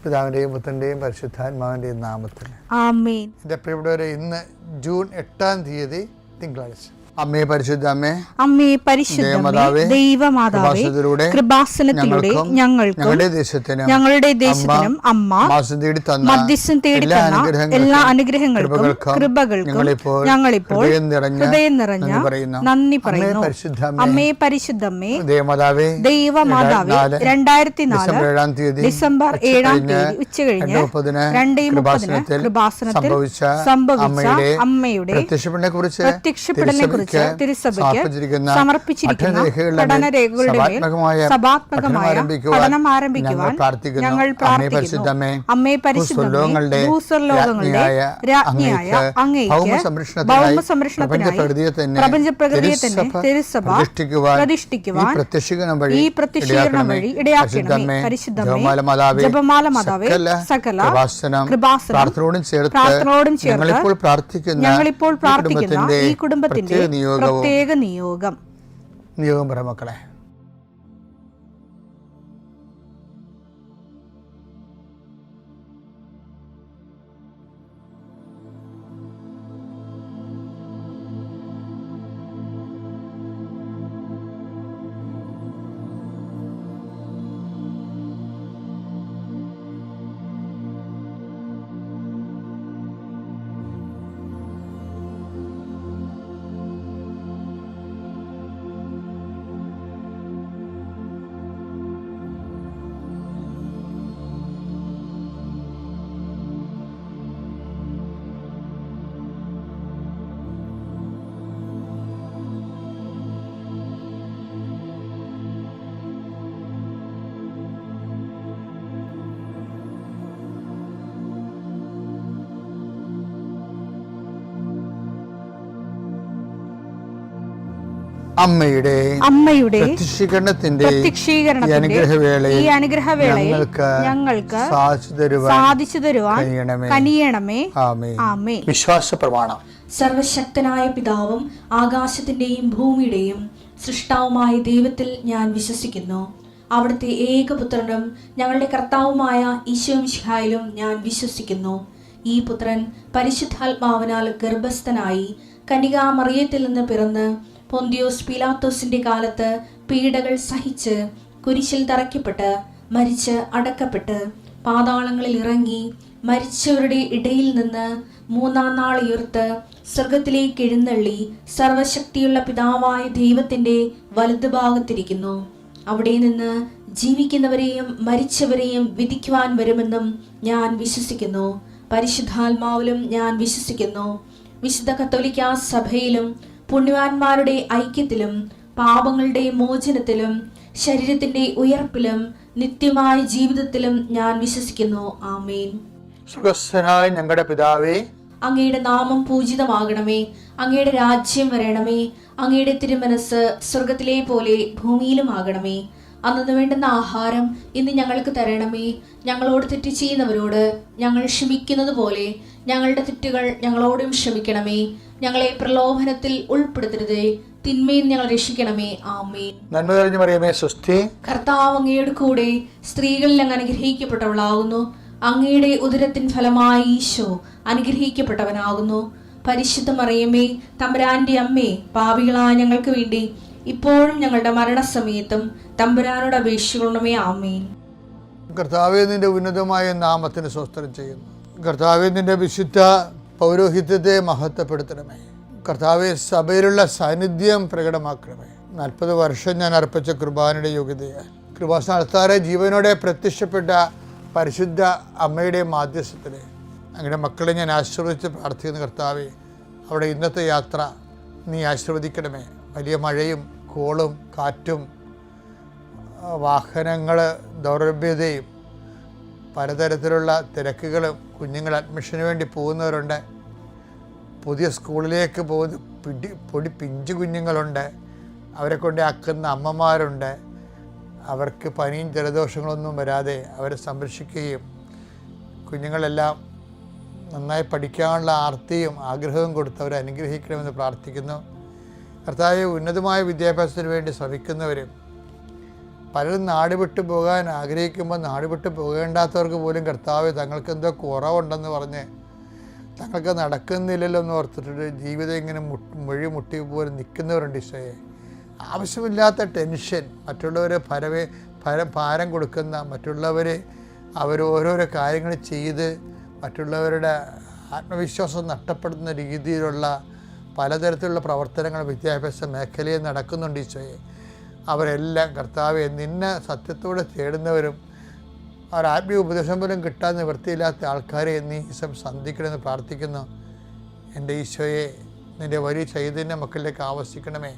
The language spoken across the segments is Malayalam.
പിതാവിൻ്റെയും പുത്രൻ്റെയും പരിശുദ്ധാത്മാവിൻ്റെയും നാമത്തിൽ ആമേൻ. എൻ്റെ പ്രിയപ്പെട്ടവരെ, ഇന്ന് ജൂൺ 8 തിങ്കളാഴ്ച. അമ്മേ പരിശുദ്ധ അമ്മേ, അമ്മേ പരിശുദ്ധ ദൈവമാതാവേ, കൃപാസനത്തിലൂടെ ഞങ്ങൾക്കും ഞങ്ങളുടെ ദേശത്തിനും അമ്മ മധ്യസ്ഥം തേടി തന്ന എല്ലാ അനുഗ്രഹങ്ങൾക്കും കൃപകൾക്കും ഞങ്ങളിപ്പോൾ ഹൃദയം നിറഞ്ഞ നന്ദി പറയുന്നു. അമ്മേ പരിശുദ്ധമ്മേ ദൈവമാതാവേ, 2004 ഡിസംബർ 7 ഉച്ചകഴിഞ്ഞ് 2:30 കൃപാസനത്തിൽ സംഭവിച്ച അമ്മയുടെ പ്രത്യക്ഷപ്പെടലിനെ കുറിച്ച് തിരുസഭയ്ക്ക് സമർപ്പിച്ചിരിക്കുന്ന പഠനരേഖകളുടെ മേൽ സഭാത്മകമായ പഠനം ആരംഭിക്കുവാൻ ഞങ്ങൾ പ്രാർത്ഥിക്കുന്നു. അമ്മേ പരിശുദ്ധമേ, ഭൂസ്വർലോകങ്ങളുടെ രാജ്ഞിയായ അങ്ങേയ്ക്ക് ഭൗമസംരക്ഷണത്തിനായി പ്രപഞ്ചപ്രകൃതിയെ തന്നെ തിരുസഭ പ്രതിഷ്ഠിക്കുവാൻ ഈ പ്രത്യക്ഷീകരണം വഴി ഇടയാക്കണമേ. പരിശുദ്ധമേ, ജപമാല മാതാവേ, സകല കൃപാസനം പ്രാർത്ഥനയോടും ചേർത്ത് ഞങ്ങളിപ്പോൾ പ്രാർത്ഥിക്കുന്ന ഈ കുടുംബത്തിന്റെ പ്രത്യേക നിയോഗം പറ മക്കളെ. അമ്മയുടെ പ്രത്യക്ഷീകരണത്തിന്റെ ഈ അനുഗ്രഹവേളയിൽ ഞങ്ങൾക്ക് സാധിച്ചു തരുവാൻ കനിയണമേ. ആമേൻ. വിശ്വാസ പ്രമാണം. സർവശക്തനായ പിതാവും ആകാശത്തിന്റെയും ഭൂമിയുടെയും സൃഷ്ടാവുമായ ദൈവത്തിൽ ഞാൻ വിശ്വസിക്കുന്നു. അവിടുത്തെ ഏകപുത്രനും ഞങ്ങളുടെ കർത്താവുമായ ഈശോമിശിഹായിലും ഞാൻ വിശ്വസിക്കുന്നു. ഈ പുത്രൻ പരിശുദ്ധാത്മാവിനാൽ ഗർഭസ്ഥനായി കന്യകാമറിയത്തിൽ നിന്ന് പിറന്ന് പൊന്തിയോസ് പീലാത്തോസിന്റെ കാലത്ത് പീഡകൾ സഹിച്ച് കുരിശിൽ തറയ്ക്കപ്പെട്ട് മരിച്ച് അടക്കപ്പെട്ട് പാതാളങ്ങളിൽ ഇറങ്ങി മരിച്ചവരുടെ ഇടയിൽ നിന്ന് 3-ാം നാൾ ഉയർത്ത് സ്വർഗത്തിലേക്ക് എഴുന്നള്ളി സർവശക്തിയുള്ള പിതാവായ ദൈവത്തിന്റെ വലതുഭാഗത്തിരിക്കുന്നു. അവിടെ നിന്ന് ജീവിക്കുന്നവരെയും മരിച്ചവരെയും വിധിക്കുവാൻ വരുമെന്നും ഞാൻ വിശ്വസിക്കുന്നു. പരിശുദ്ധാത്മാവിലും ഞാൻ വിശ്വസിക്കുന്നു. വിശുദ്ധ കത്തോലിക്കാ സഭയിലും പുണ്യവാന്മാരുടെ ഐക്യത്തിലും പാപങ്ങളുടെ മോചനത്തിലും ശരീരത്തിന്റെ ഉയർപ്പിലും നിത്യമായ ജീവിതത്തിലും ഞാൻ വിശ്വസിക്കുന്നു. ആമേൻ. സ്വർഗ്ഗസ്ഥനായ ഞങ്ങളുടെ പിതാവേ, അങ്ങയുടെ നാമം പൂജിതമാകണമേ. അങ്ങയുടെ രാജ്യം വരണമേ. അങ്ങയുടെ തിരുമനസ് സ്വർഗത്തിലെ പോലെ ഭൂമിയിലും ആകണമേ. അന്നു വേണ്ടുന്ന ആഹാരം ഇന്ന് ഞങ്ങൾക്ക് തരണമേ. ഞങ്ങളോട് തെറ്റ് ചെയ്യുന്നവരോട് ഞങ്ങൾ ക്ഷമിക്കുന്നത് പോലെ ഞങ്ങളുടെ തെറ്റുകൾ ഞങ്ങളോടും ക്ഷമിക്കണമേ. ഞങ്ങളെ പ്രലോഭനത്തിൽ ഉൾപ്പെടുത്തരുതേ, തിന്മയിൽ ഞങ്ങൾ രക്ഷിക്കണമേ. ആമേൻ. നന്മ നിറഞ്ഞ മറിയമേ, സ്വസ്തി. കർത്താവ് അങ്ങയുടെ കൂടെ സ്ത്രീകളിൽ അങ്ങ് അനുഗ്രഹിക്കപ്പെട്ടവളാകുന്നു. അങ്ങയുടെ ഉദരത്തിൻ ഫലമായി ഈശോ അനുഗ്രഹിക്കപ്പെട്ടവനാകുന്നു. പരിശുദ്ധ മറിയമേ, തമ്പുരാന്റെ അമ്മേ, പാപികളായ ഞങ്ങൾക്ക് വേണ്ടി ഇപ്പോഴും ഞങ്ങളുടെ മരണസമയത്തും തമ്പുരാനോട് അപേക്ഷിക്കണമേ. ആമേൻ. കർത്താവേ, നിന്റെ ഉന്നതമായ നാമത്തിന് സ്തോത്രം ചെയ്യുന്നു. കർത്താവേ, നിന്റെ വിശുദ്ധ പൗരോഹിത്യത്തെ മഹത്വപ്പെടുത്തണമേ. കർത്താവെ, സഭയിലുള്ള സാന്നിധ്യം പ്രകടമാക്കണമേ. 40 വർഷം ഞാൻ അർപ്പിച്ച കുർബാനയുടെ യോഗ്യതയാൽ കൃപാസന അൾത്താരെ ജീവനോടെ പ്രത്യക്ഷപ്പെട്ട പരിശുദ്ധ അമ്മയുടെ മാധ്യസ്ഥത്തിൽ അങ്ങനെ മക്കളെ ഞാൻ ആശീർവദിച്ച് പ്രാർത്ഥിക്കുന്ന കർത്താവെ, അവിടെ ഇന്നത്തെ യാത്ര നീ ആശീർവദിക്കണമേ. വലിയ മഴയും കോളും കാറ്റും വാഹനങ്ങൾ ദൗർലഭ്യതയും പലതരത്തിലുള്ള തിരക്കുകളും, കുഞ്ഞുങ്ങൾ അഡ്മിഷന് വേണ്ടി പോകുന്നവരുണ്ട്, പുതിയ സ്കൂളിലേക്ക് പോകുന്ന പിഞ്ചു കുഞ്ഞുങ്ങളുണ്ട്, അവരെ കൊണ്ട് ആക്കുന്ന അമ്മമാരുണ്ട്. അവർക്ക് പനിയും ജലദോഷങ്ങളൊന്നും വരാതെ അവരെ സംരക്ഷിക്കുകയും കുഞ്ഞുങ്ങളെല്ലാം നന്നായി പഠിക്കാനുള്ള ആർത്തിയും ആഗ്രഹവും കൊടുത്ത് അവരെ അനുഗ്രഹിക്കണമെന്ന് പ്രാർത്ഥിക്കുന്നു. കർത്താവേ, ഉന്നതമായ വിദ്യാഭ്യാസത്തിന് വേണ്ടി ശ്രമിക്കുന്നവരും പലരും നാട് വിട്ടു പോകാൻ ആഗ്രഹിക്കുമ്പോൾ നാട് വിട്ടു പോകേണ്ടാത്തവർക്ക് പോലും കർത്താവ് തങ്ങൾക്ക് എന്തോ കുറവുണ്ടെന്ന് പറഞ്ഞ് തങ്ങൾക്ക് നടക്കുന്നില്ലല്ലോ എന്ന് ഓർത്തിട്ട് ജീവിതം ഇങ്ങനെ മുട്ടി പോലെ നിൽക്കുന്നവരുണ്ട്. ഈശോയെ, ആവശ്യമില്ലാത്ത ടെൻഷൻ, മറ്റുള്ളവരെ ഭാരം കൊടുക്കുന്ന, മറ്റുള്ളവർ ഓരോരോ കാര്യങ്ങൾ ചെയ്ത് മറ്റുള്ളവരുടെ ആത്മവിശ്വാസം നഷ്ടപ്പെടുത്തുന്ന രീതിയിലുള്ള പലതരത്തിലുള്ള പ്രവർത്തനങ്ങൾ വിദ്യാഭ്യാസ മേഖലയിൽ നടക്കുന്നുണ്ട്. ഈശോയെ, അവരെല്ലാം കർത്താവെ നിന്നെ സത്യത്തോടെ തേടുന്നവരും അവർ ആത്മീയ ഉപദേശം പോലും കിട്ടാൻ നിവൃത്തിയില്ലാത്ത ആൾക്കാരെ നീ ഈശോ സന്ധിക്കണമെന്ന് പ്രാർത്ഥിക്കുന്നു. എൻ്റെ ഈശോയെ, നിൻ്റെ വലിയ ചൈതന്യം മക്കളിലേക്ക് ആവശ്യിക്കണമേ.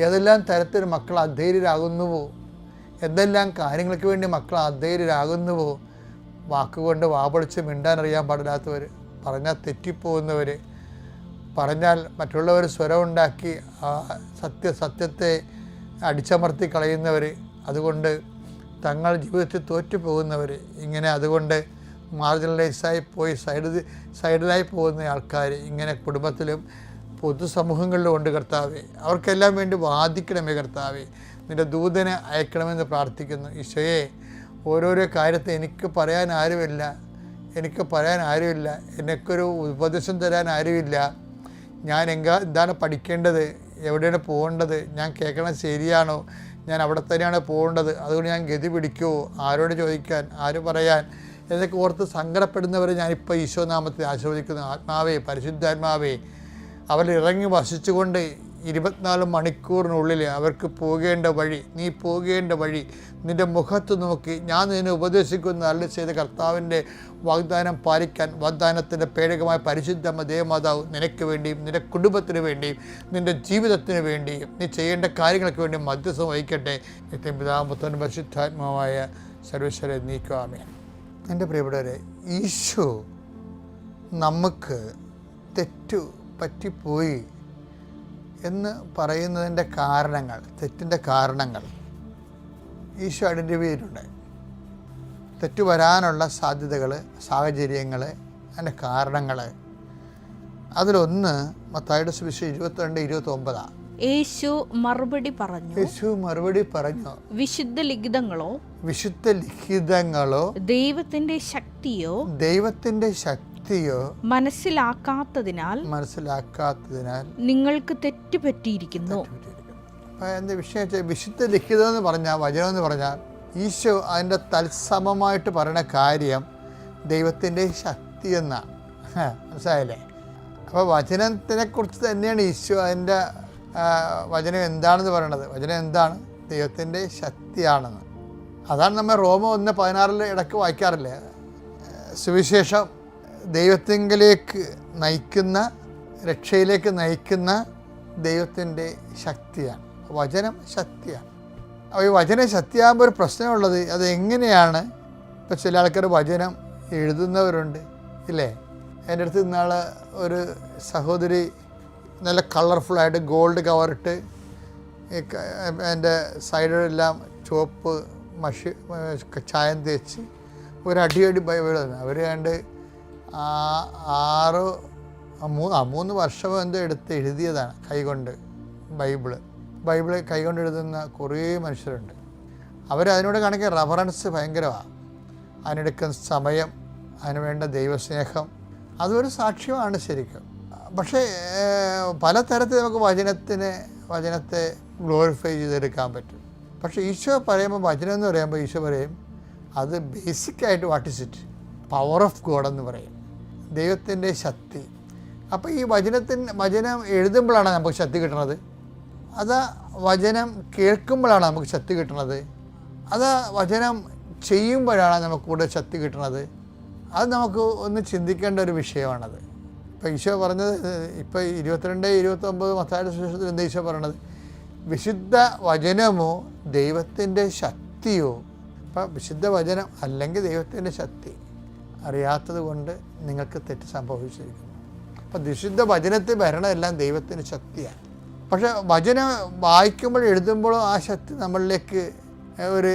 ഏതെല്ലാം തരത്തിൽ മക്കൾ അധൈര്യരാകുന്നുവോ, എന്തെല്ലാം കാര്യങ്ങൾക്ക് വേണ്ടി മക്കൾ അധൈര്യരാകുന്നുവോ, വാക്കുകൊണ്ട് വാപൊളിച്ച് മിണ്ടാനറിയാൻ പാടില്ലാത്തവർ, പറഞ്ഞാൽ തെറ്റിപ്പോകുന്നവർ, പറഞ്ഞാൽ മറ്റുള്ളവർ സ്വരമുണ്ടാക്കി സത്യത്തെ അടിച്ചമർത്തി കളയുന്നവർ, അതുകൊണ്ട് തങ്ങൾ ജീവിതത്തിൽ തോറ്റുപോകുന്നവർ, ഇങ്ങനെ അതുകൊണ്ട് മാർജിനലൈസായി പോയി സൈഡിലായി പോകുന്ന ആൾക്കാർ ഇങ്ങനെ കുടുംബത്തിലും പൊതുസമൂഹങ്ങളിലും ഉണ്ട്. കർത്താവെ, അവർക്കെല്ലാം വേണ്ടി വാദിക്കണമേ. കർത്താവെ, നിൻ്റെ ദൂതനെ അയക്കണമെന്ന് പ്രാർത്ഥിക്കുന്നു. ഈശോയെ, ഓരോരോ കാര്യത്തെ എനിക്ക് പറയാൻ ആരുമില്ല, എനിക്കൊരു ഉപദേശം തരാൻ ആരുമില്ല. ഞാൻ എന്താണ് പഠിക്കേണ്ടത്, എവിടെയാണ് പോകേണ്ടത്, ഞാൻ കേൾക്കണത് ശരിയാണോ, ഞാൻ അവിടെ തന്നെയാണ് പോകേണ്ടത്, അതുകൊണ്ട് ഞാൻ ഗതി പിടിക്കുമോ, ആരോട് ചോദിക്കാൻ, ആര് പറയാൻ എന്നൊക്കെ ഓർത്ത് സങ്കടപ്പെടുന്നവരെ ഞാനിപ്പോൾ ഈശോ നാമത്തിൽ ആശീർവദിക്കുന്നു. ആത്മാവേ, പരിശുദ്ധാത്മാവേ, അവരിൽ ഇറങ്ങി വസിച്ചുകൊണ്ട് 24 മണിക്കൂറിനുള്ളിൽ അവർക്ക് പോകേണ്ട വഴി, നീ പോകേണ്ട വഴി നിൻ്റെ മുഖത്ത് നോക്കി ഞാൻ നിന്നെ ഉപദേശിക്കുന്ന അരുളി ചെയ്ത കർത്താവിൻ്റെ വാഗ്ദാനം പാലിക്കാൻ വാഗ്ദാനത്തിൻ്റെ പേടകമായ പരിശുദ്ധ ദേവമാതാവ് നിനക്ക് വേണ്ടിയും നിൻ്റെ കുടുംബത്തിന് വേണ്ടിയും നിൻ്റെ ജീവിതത്തിന് വേണ്ടിയും നീ ചെയ്യേണ്ട കാര്യങ്ങൾക്ക് വേണ്ടി മധ്യസ്ഥം വഹിക്കട്ടെ. നിത്യപിതാമത്തൻ പരിശുദ്ധാത്മാവായ സർവേശ്വരെ നീക്കുവാമേ. എൻ്റെ പ്രിയപ്പെട്ടവരെ, ഈശോ നമുക്ക് തെറ്റു പറ്റിപ്പോയി എന്ന് പറയുന്നതിൻ്റെ കാരണങ്ങൾ, തെറ്റിൻ്റെ കാരണങ്ങൾ ഈശോ ഐഡൻറ്റിഫൈ ചെയ്തിട്ടുണ്ട്. തെറ്റു വരാനുള്ള സാധ്യതകൾ, സാഹചര്യങ്ങൾ, അതിൻ്റെ കാരണങ്ങൾ. അതിലൊന്ന് മത്തായിയുടെ സുവിശേഷം 22:29. യേശു മറുപടി പറഞ്ഞു, വിശുദ്ധ ലിഖിതങ്ങളോ ദൈവത്തിന്റെ ശക്തിയോ മനസ്സിലാക്കാത്തതിനാൽ നിങ്ങൾക്ക് തെറ്റുപറ്റിയിരിക്കുന്നു. എന്താ വിഷയം? വിശുദ്ധ ലിഖിതം എന്ന് പറഞ്ഞാൽ, വചനം എന്ന് പറഞ്ഞാൽ, ഈശോ അതിൻ്റെ തത്സമമായിട്ട് പറയുന്ന കാര്യം ദൈവത്തിൻ്റെ ശക്തി എന്നാണ്. മനസ്സിലായില്ലേ? അപ്പോൾ വചനത്തിനെക്കുറിച്ച് തന്നെയാണ് ഈശോ അതിൻ്റെ വചനം എന്താണെന്ന് പറയണത്. വചനം എന്താണ്? ദൈവത്തിൻ്റെ ശക്തിയാണെന്ന്. അതാണ് നമ്മൾ റോമ 1:16 ഇടയ്ക്ക് വായിക്കാറില്ലേ? സുവിശേഷം ദൈവത്തിങ്കിലേക്ക് നയിക്കുന്ന, രക്ഷയിലേക്ക് നയിക്കുന്ന ദൈവത്തിൻ്റെ ശക്തിയാണ്. വചനം ശക്തിയാണ്. അപ്പോൾ ഈ വചനം ശക്തിയാകുമ്പോൾ ഒരു പ്രശ്നമുള്ളത്, അത് എങ്ങനെയാണ്? ഇപ്പോൾ ചില ആൾക്കാർ വചനം എഴുതുന്നവരുണ്ട്, ഇല്ലേ? എൻ്റെ അടുത്ത് ഇന്നാൾ ഒരു സഹോദരി നല്ല കളർഫുള്ളായിട്ട് ഗോൾഡ് കവറിട്ട് എൻ്റെ സൈഡിലെല്ലാം ചുവപ്പ് മഷി ചായം തേച്ച് ഒരടിയടി ബൈബിൾ തന്നെ അവർ കണ്ട് 3 വർഷം എന്തോ എടുത്ത് എഴുതിയതാണ് കൈകൊണ്ട്. ബൈബിള് കൈകൊണ്ട് എഴുതുന്ന കുറേ മനുഷ്യരുണ്ട്. അവരതിനോട് കാണിക്കുന്ന റെഫറൻസ് ഭയങ്കരമാണ്. അതിനെടുക്കുന്ന സമയം, അതിന് വേണ്ട ദൈവസ്നേഹം, അതൊരു സാക്ഷ്യമാണ് ശരിക്കും. പക്ഷേ പലതരത്തിൽ നമുക്ക് വചനത്തെ ഗ്ലോറിഫൈ ചെയ്തെടുക്കാൻ പറ്റും. പക്ഷേ ഈശോ പറയുമ്പോൾ, വചനം എന്ന് പറയുമ്പോൾ ഈശോ പറയും, അത് ബേസിക്കായിട്ട് what is it? Power of God എന്ന് പറയും, ദൈവത്തിൻ്റെ ശക്തി. അപ്പോൾ ഈ വചനം എഴുതുമ്പോഴാണ് നമുക്ക് ശക്തി കിട്ടുന്നത്? അത് വചനം കേൾക്കുമ്പോഴാണ് നമുക്ക് ശക്തി കിട്ടുന്നത്? അത് വചനം ചെയ്യുമ്പോഴാണ് നമുക്ക് കൂടുതൽ ശക്തി കിട്ടുന്നത്? അത് നമുക്ക് ഒന്ന് ചിന്തിക്കേണ്ട ഒരു വിഷയമാണത്. ഇപ്പോൾ ഈശോ പറഞ്ഞത്, ഇപ്പോൾ 22-29 മത്തായിയുടെ സുവിശേഷത്തിൽ എന്താ ഈശോ പറയണത്? വിശുദ്ധ വചനമോ ദൈവത്തിൻ്റെ ശക്തിയോ. അപ്പം വിശുദ്ധ വചനം അല്ലെങ്കിൽ ദൈവത്തിൻ്റെ ശക്തി അറിയാത്തത് കൊണ്ട് നിങ്ങൾക്ക് തെറ്റ് സംഭവിച്ചിരിക്കുന്നു. അപ്പം വിശുദ്ധ വചനത്തിൽ വരണമെല്ലാം ദൈവത്തിൻ്റെ ശക്തിയാണ്. പക്ഷേ വചനം വായിക്കുമ്പോൾ എഴുതുമ്പോഴോ ആ ശക്തി നമ്മളിലേക്ക് ഒരു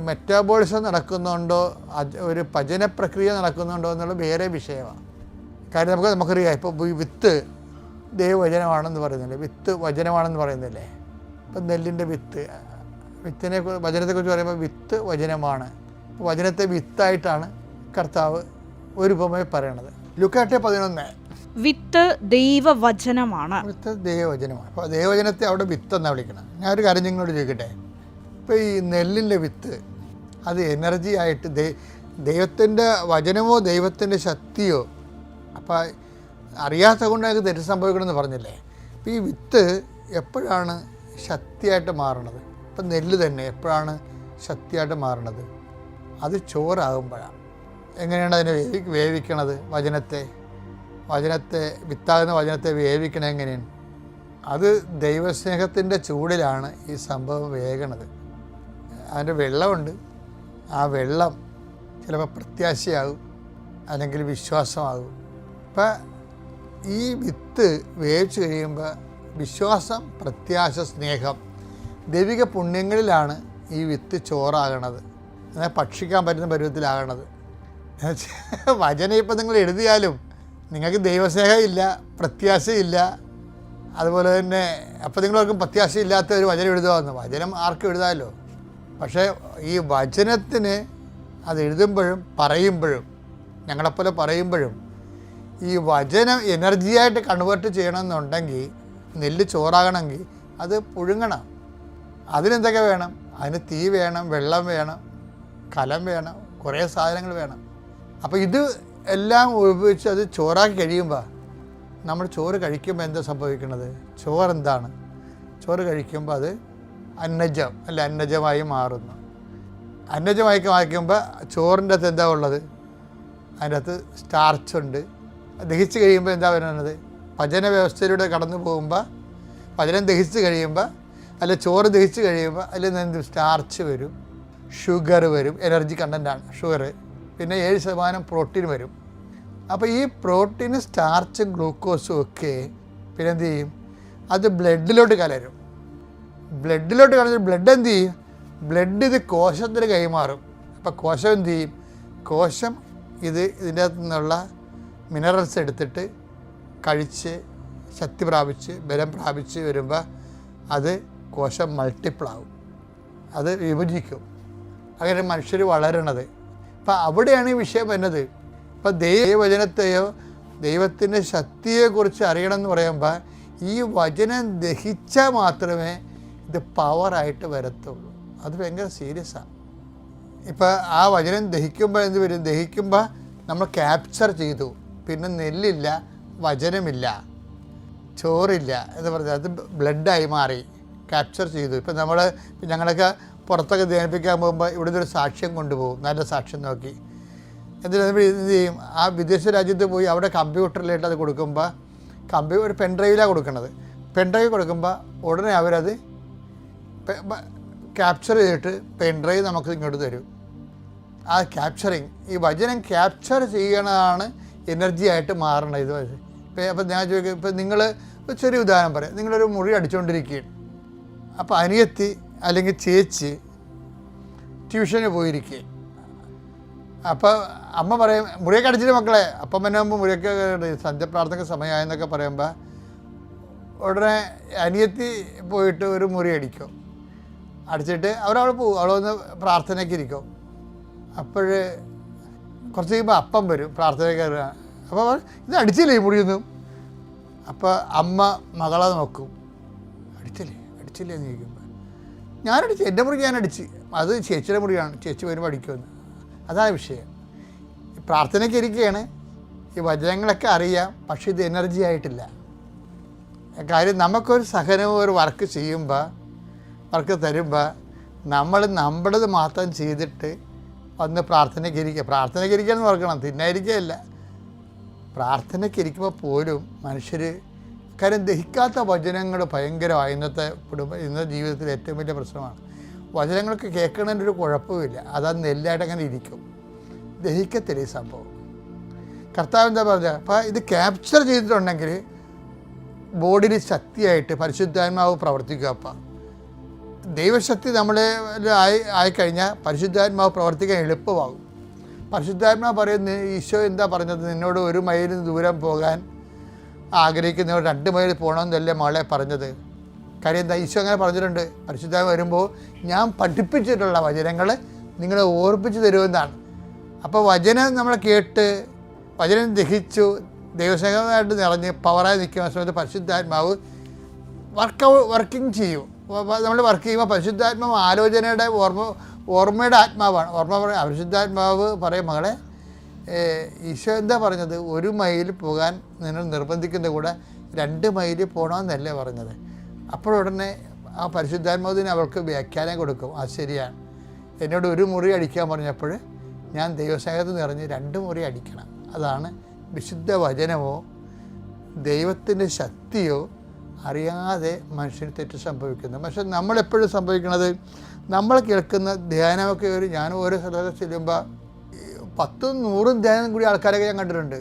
മെറ്റാബോളിസം നടക്കുന്നുണ്ടോ, ഒരു പചന പ്രക്രിയ നടക്കുന്നുണ്ടോ എന്നുള്ള വേറെ വിഷയമാണ്. കാര്യം നമുക്കറിയാം, ഇപ്പോൾ വിത്ത് ദൈവവചനമാണെന്ന് പറയുന്നില്ലേ, വിത്ത് വചനമാണെന്ന് പറയുന്നില്ലേ? ഇപ്പം നെല്ലിൻ്റെ വിത്ത് വചനത്തെക്കുറിച്ച് പറയുമ്പോൾ വിത്ത് വചനമാണ്. വചനത്തെ വിത്തായിട്ടാണ് കർത്താവ് ഒരു ഉപമയെ പറയണത്. ലൂക്കാ 11 വിത്ത് ദൈവവചനമാണ്. വിത്ത് ദൈവവചനമാണ്. അപ്പോൾ ദൈവവചനത്തെ അവിടെ വിത്തെന്നാണ് വിളിക്കണം. ഞാനൊരു കാര്യം നിങ്ങളോട് ചോദിക്കട്ടെ. ഇപ്പോൾ ഈ നെല്ലിൻ്റെ വിത്ത് അത് എനർജി ആയിട്ട് ദൈവത്തിൻ്റെ വചനമോ ദൈവത്തിൻ്റെ ശക്തിയോ, അപ്പോൾ അറിയാത്ത കൊണ്ട് ഞങ്ങൾക്ക് തെറ്റ് സംഭവിക്കണമെന്ന് പറഞ്ഞില്ലേ. അപ്പോൾ ഈ വിത്ത് എപ്പോഴാണ് ശക്തിയായിട്ട് മാറണത്? ഇപ്പം നെല്ല് തന്നെ എപ്പോഴാണ് ശക്തിയായിട്ട് മാറണത്? അത് ചോറാകുമ്പോഴാണ്. എങ്ങനെയാണ് അതിനെ വേവിക്കണത്? വചനത്തെ വിത്താകുന്ന വചനത്തെ വേവിക്കണത് എങ്ങനെയാണ്? അത് ദൈവസ്നേഹത്തിൻ്റെ ചൂടിലാണ് ഈ സംഭവം വേകണത്. അതിൻ്റെ വെള്ളമുണ്ട്. ആ വെള്ളം ചിലപ്പോൾ പ്രത്യാശയാകും, അല്ലെങ്കിൽ വിശ്വാസമാകും. അപ്പം ഈ വിത്ത് വേവിച്ച് കഴിയുമ്പോൾ വിശ്വാസം, പ്രത്യാശ, സ്നേഹം, ദൈവിക പുണ്യങ്ങളിലാണ് ഈ വിത്ത് ചോറാകണത്, എന്നാൽ ഭക്ഷിക്കാൻ പറ്റുന്ന പരുവത്തിലാകണത്. വചനം ഇപ്പം നിങ്ങൾ എഴുതിയാലും നിങ്ങൾക്ക് ദൈവസ്നേഹം ഇല്ല, പ്രത്യാശയില്ല. അതുപോലെ തന്നെ അപ്പം നിങ്ങളവർക്കും പ്രത്യാശയില്ലാത്ത ഒരു വചനം എഴുതുകയെന്ന്. വചനം ആർക്കും എഴുതാമല്ലോ. പക്ഷേ ഈ വചനത്തിന് അത് എഴുതുമ്പോഴും പറയുമ്പോഴും, ഞങ്ങളെപ്പോലെ പറയുമ്പോഴും, ഈ വചനം എനർജിയായിട്ട് കൺവേർട്ട് ചെയ്യണമെന്നുണ്ടെങ്കിൽ, നെല്ല് ചോറാകണമെങ്കിൽ അത് പുഴുങ്ങണം. അതിനെന്തൊക്കെ വേണം? അതിന് തീ വേണം, വെള്ളം വേണം, കലം വേണം, കുറേ സാധനങ്ങൾ വേണം. അപ്പോൾ ഇത് എല്ലാം ഉപയോഗിച്ച് അത് ചോറാക്കി കഴിയുമ്പോൾ, നമ്മൾ ചോറ് കഴിക്കുമ്പോൾ എന്താ സംഭവിക്കുന്നത്? ചോറെന്താണ്? ചോറ് കഴിക്കുമ്പോൾ അത് അന്നജം അല്ല അന്നജമായി മാറുന്നു. അന്നജമായി മാറ്റുമ്പോൾ ചോറിൻ്റെ അകത്ത് എന്താ ഉള്ളത്? അതിൻ്റെ അകത്ത് സ്റ്റാർച്ചുണ്ട്. ദഹിച്ച് കഴിയുമ്പോൾ എന്താ വരുന്നത്? പചന വ്യവസ്ഥയിലൂടെ കടന്നു പോകുമ്പോൾ, പചനം ദഹിച്ച് കഴിയുമ്പോൾ, അല്ല ചോറ് ദഹിച്ച് കഴിയുമ്പോൾ അതിൽ നിന്ന് സ്റ്റാർച്ച് വരും, ഷുഗർ വരും. എനർജി കണ്ടൻ്റാണ് ഷുഗർ. പിന്നെ 7% പ്രോട്ടീൻ വരും. അപ്പോൾ ഈ പ്രോട്ടീനും സ്റ്റാർച്ചും ഗ്ലൂക്കോസും ഒക്കെ പിന്നെ എന്ത് ചെയ്യും? അത് ബ്ലഡിലോട്ട് കലരും. ബ്ലഡിലോട്ട് കലർന്ന് ബ്ലഡ് എന്ത് ചെയ്യും? ബ്ലഡ് ഇത് കോശത്തിന് കൈമാറും. അപ്പോൾ കോശം എന്ത് ചെയ്യും? കോശം ഇതിൻ്റെ അകത്തു നിന്നുള്ള മിനറൽസ് എടുത്തിട്ട് കഴിച്ച് ശക്തി പ്രാപിച്ച് ബലം പ്രാപിച്ച് വരുമ്പോൾ അത് കോശം മൾട്ടിപ്പിളാവും, അത് വിഭജിക്കും. അങ്ങനെ മനുഷ്യർ വളരണത്. അപ്പം അവിടെയാണ് ഈ വിഷയം വരുന്നത്. ഇപ്പം ദൈവവചനത്തെയോ ദൈവത്തിൻ്റെ ശക്തിയെക്കുറിച്ച് അറിയണം എന്ന് പറയുമ്പോൾ ഈ വചനം ദഹിച്ചാൽ മാത്രമേ ഇത് പവറായിട്ട് വരത്തുള്ളൂ. അത് ഭയങ്കര സീരിയസാണ്. ഇപ്പം ആ വചനം ദഹിക്കുമ്പോൾ എന്ത് വരും? ദഹിക്കുമ്പോൾ നമ്മൾ ക്യാപ്ചർ ചെയ്തു. പിന്നെ നെല്ലില്ല, വചനമില്ല, ചോറില്ല എന്ന് പറഞ്ഞാൽ അത് ബ്ലഡായി മാറി, ക്യാപ്ചർ ചെയ്തു. ഇപ്പം ഞങ്ങളൊക്കെ പുറത്തൊക്കെ ധ്യാനിപ്പിക്കാൻ പോകുമ്പോൾ ഇവിടുന്ന് ഒരു സാക്ഷ്യം കൊണ്ടുപോകും, നല്ല സാക്ഷ്യം നോക്കി. എന്ത് ചെയ്യും? ആ വിദേശ രാജ്യത്ത് പോയി അവിടെ കമ്പ്യൂട്ടറിലായിട്ട് അത് കൊടുക്കുമ്പോൾ ഒരു പെൻഡ്രൈവിലാണ് കൊടുക്കുന്നത്. പെൻഡ്രൈവ് കൊടുക്കുമ്പോൾ ഉടനെ അവരത് ക്യാപ്ചർ ചെയ്തിട്ട് പെൻഡ്രൈവ് നമുക്ക് ഇങ്ങോട്ട് തരും. ആ ക്യാപ്ചറിങ്, ഈ വചനം ക്യാപ്ചർ ചെയ്യണതാണ് എനർജി ആയിട്ട് മാറണത്. ഇത് അപ്പം ഞാൻ ചോദിക്കുക, ഇപ്പം നിങ്ങൾ ഒരു ചെറിയ ഉദാഹരണം പറയാം. നിങ്ങളൊരു മുറി അടിച്ചുകൊണ്ടിരിക്കുകയാണ്. അപ്പോൾ അനിയത്തി അല്ലെങ്കിൽ ചേച്ചി ട്യൂഷന് പോയിരിക്കുക. അപ്പോൾ അമ്മ പറയും, മുറിയൊക്കെ അടിച്ചിട്ട് മക്കളെ. അപ്പം പിന്നെ ആകുമ്പോൾ മുറിയൊക്കെ സന്ധ്യപ്രാർത്ഥന സമയമായെന്നൊക്കെ പറയുമ്പോൾ ഉടനെ അനിയത്തി പോയിട്ട് ഒരു മുറി അടിക്കും. അടിച്ചിട്ട് അവരവിടെ പോകും, അവളൊന്ന് പ്രാർത്ഥനയ്ക്ക് ഇരിക്കും. അപ്പോൾ കുറച്ച് കഴിയുമ്പോൾ അപ്പം വരും പ്രാർത്ഥനയ്ക്ക്. അപ്പോൾ ഇത് അടിച്ചില്ലേ ഈ മുറിയൊന്നും? അപ്പോൾ അമ്മ മകളെ നോക്കും, അടിച്ചില്ലേ എന്ന് ചോദിക്കുമ്പോൾ ഞാനടിച്ച്, എൻ്റെ മുറി ഞാനടിച്ച്, അത് ചേച്ചിയുടെ മുറിയാണ്, ചേച്ചി വരുമ്പോൾ അടിക്കുമെന്ന്. അതാണ് വിഷയം. പ്രാർത്ഥനയ്ക്ക് ഇരിക്കുകയാണ്, ഈ വചനങ്ങളൊക്കെ അറിയാം, പക്ഷേ ഇത് എനർജി ആയിട്ടില്ല. കാര്യം നമുക്കൊരു സഹനവും ഒരു വർക്ക് ചെയ്യുമ്പോൾ, വർക്ക് തരുമ്പോൾ നമ്മൾ നമ്മുടേത് മാത്രം ചെയ്തിട്ട് വന്ന് പ്രാർത്ഥനയ്ക്ക് ഇരിക്കുക. പ്രാർത്ഥനയ്ക്ക് ഇരിക്കുകയെന്ന് ഓർക്കണം, തിന്നായിരിക്കുകയല്ല. പ്രാർത്ഥനയ്ക്ക് ഇരിക്കുമ്പോൾ പോലും മനുഷ്യർ, കാര്യം ദഹിക്കാത്ത വചനങ്ങൾ ഭയങ്കരമായി ഇന്നത്തെ ജീവിതത്തിൽ ഏറ്റവും വലിയ പ്രശ്നമാണ്. വചനങ്ങൾക്ക് കേൾക്കണതിൻ്റെ ഒരു കുഴപ്പമില്ല, അതാ നെല്ലായിട്ട് അങ്ങനെ ഇരിക്കും, ദഹിക്കത്തില്ല ഈ സംഭവം. കർത്താവ് എന്താ പറഞ്ഞത്? അപ്പോൾ ഇത് ക്യാപ്ചർ ചെയ്തിട്ടുണ്ടെങ്കിൽ ബോഡിയിൽ ശക്തിയായിട്ട് പരിശുദ്ധാത്മാവ് പ്രവർത്തിക്കുക. അപ്പം ദൈവശക്തി നമ്മളെ ആയിക്കഴിഞ്ഞാൽ പരിശുദ്ധാത്മാവ് പ്രവർത്തിക്കാൻ എളുപ്പമാകും. പരിശുദ്ധാത്മാവ് പറയുന്നത്, ഈശോ എന്താ പറഞ്ഞത്? നിന്നോട് 1 മൈൽ ദൂരം പോകാൻ ആഗ്രഹിക്കുന്നവർ 2 മൈൽ പോകണമെന്നല്ലേ മകളെ പറഞ്ഞത്? കാര്യം എന്താ, ഈശോ അങ്ങനെ പറഞ്ഞിട്ടുണ്ട്, പരിശുദ്ധാത്മാവ് വരുമ്പോൾ ഞാൻ പഠിപ്പിച്ചിട്ടുള്ള വചനങ്ങൾ നിങ്ങളെ ഓർപ്പിച്ച് തരുമെന്നാണ്. അപ്പോൾ വചനം നമ്മൾ കേട്ട് വചനം ദഹിച്ചു ദൈവസ്നേഹമായിട്ട് നിറഞ്ഞ് പവറായി നിൽക്കുന്ന സമയത്ത് പരിശുദ്ധാത്മാവ് വർക്കിംഗ് ചെയ്യും. നമ്മൾ വർക്ക് ചെയ്യുമ്പോൾ പരിശുദ്ധാത്മാവ് ആലോചനയുടെ ഓർമ്മയുടെ ആത്മാവാണ്. പരിശുദ്ധാത്മാവ് പറയും, മകളെ ഈശോ എന്താ പറഞ്ഞത്, 1 മൈൽ പോകാൻ നിങ്ങൾ നിർബന്ധിക്കുന്ന കൂടെ 2 മൈൽ പോകണമെന്നല്ലേ പറഞ്ഞത്. അപ്പോഴുടനെ ആ പരിശുദ്ധാത്മാവിന് അവൾക്ക് വ്യാഖ്യാനം കൊടുക്കും. അത് ശരിയാണ്, എന്നോട് 1 മുറി അടിക്കാൻ പറഞ്ഞപ്പോൾ ഞാൻ ദൈവസ്നേഹത്തിൽ നിറഞ്ഞ് 2 മുറി അടിക്കണം. അതാണ് വിശുദ്ധ വചനമോ ദൈവത്തിൻ്റെ ശക്തിയോ അറിയാതെ മനുഷ്യന് തെറ്റ് സംഭവിക്കുന്നത്. പക്ഷെ നമ്മളെപ്പോഴും സംഭവിക്കുന്നത്, നമ്മൾ കേൾക്കുന്ന ധ്യാനമൊക്കെ ഞാൻ ഓരോ സ്ഥലത്ത് ചെല്ലുമ്പോൾ 10-100 ധ്യാനം കൂടി ആൾക്കാരൊക്കെ ഞാൻ കണ്ടിട്ടുണ്ട്.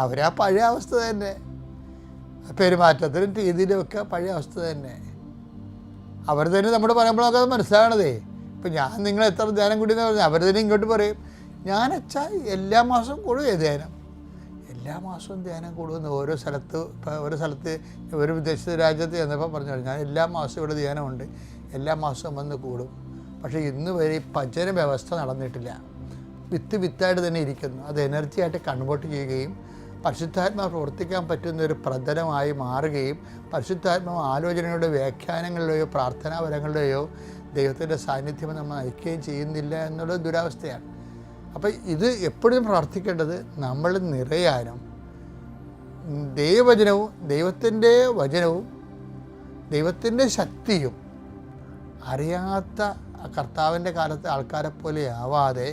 അവരാ പഴയ അവസ്ഥ തന്നെ, പെരുമാറ്റത്തിലും രീതിയിലുമൊക്കെ പഴയ അവസ്ഥ തന്നെ. അവർ തന്നെ നമ്മൾ പറയുമ്പോഴൊക്കെ അത് മനസ്സിലാകണതേ. ഇപ്പം ഞാൻ നിങ്ങൾ എത്ര ധ്യാനം കൂടി എന്ന് പറഞ്ഞാൽ അവർ തന്നെ ഇങ്ങോട്ട് പറയും, ഞാൻ അച്ഛാ എല്ലാ മാസവും കൂടുകയെ ധ്യാനം, എല്ലാ മാസവും ധ്യാനം കൂടുമെന്ന്. ഓരോ സ്ഥലത്ത് ഒരു വിദേശ രാജ്യത്ത് ചെന്നപ്പോൾ പറഞ്ഞു, ഞാൻ എല്ലാ മാസവും ഇവിടെ ധ്യാനമുണ്ട്, എല്ലാ മാസവും വന്ന് കൂടും. പക്ഷേ ഇന്ന് വരെ ഈ പചന വ്യവസ്ഥ നടന്നിട്ടില്ല. വിത്തായിട്ട് തന്നെ ഇരിക്കുന്നു. അത് എനർജിയായിട്ട് കൺവേർട്ട് ചെയ്യുകയും പരിശുദ്ധാത്മാവ് പ്രവർത്തിക്കാൻ പറ്റുന്ന ഒരു പ്രതലമായി മാറുകയും പരിശുദ്ധാത്മാവ് ആലോചനയുടെ വ്യാഖ്യാനങ്ങളിലെയോ പ്രാർത്ഥനാപരങ്ങളിലെയോ ദൈവത്തിൻ്റെ സാന്നിധ്യം നമ്മൾ നയിക്കുകയും ചെയ്യുന്നില്ല എന്നുള്ള ദുരവസ്ഥയാണ്. അപ്പം ഇത് എപ്പോഴും പ്രാർത്ഥിക്കേണ്ടത് നമ്മൾ നിറയാനും ദൈവവചനവും ദൈവത്തിൻ്റെ വചനവും ദൈവത്തിൻ്റെ ശക്തിയും അറിയാത്ത കർത്താവിൻ്റെ കാലത്തെ ആൾക്കാരെ പോലെ ആവാതെ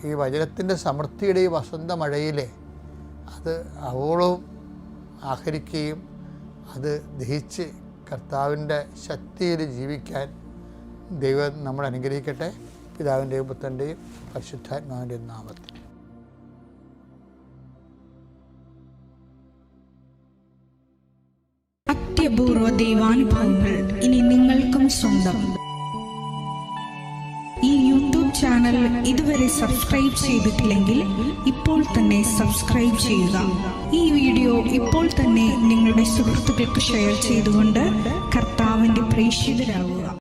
ഈ വചനത്തിൻ്റെ സമൃദ്ധിയുടെ ഈ വസന്ത മഴയിലെ അത് അവളും ആഹരിക്കുകയും അത് ദഹിച്ച് കർത്താവിൻ്റെ ശക്തിയിൽ ജീവിക്കാൻ ദൈവം നമ്മൾ അനുഗ്രഹിക്കട്ടെ. പിതാവിൻ്റെയും പുത്രൻ്റെയും പരിശുദ്ധാത്മാവിൻ്റെയും നാമത്തിൽ. അത്യപൂർവ ദൈവാനുഭവങ്ങൾ ഇനി നിങ്ങൾക്കും സ്വന്തം. ഈ യൂട്യൂബ് ചാനൽ ഇതുവരെ സബ്സ്ക്രൈബ് ചെയ്തിട്ടില്ലെങ്കിൽ ഇപ്പോൾ തന്നെ സബ്സ്ക്രൈബ് ചെയ്യുക. ഈ വീഡിയോ ഇപ്പോൾ തന്നെ നിങ്ങളുടെ സുഹൃത്തുക്കൾക്ക് ഷെയർ ചെയ്തുകൊണ്ട് കർത്താവിൻ്റെ പ്രേക്ഷിതരാകുക.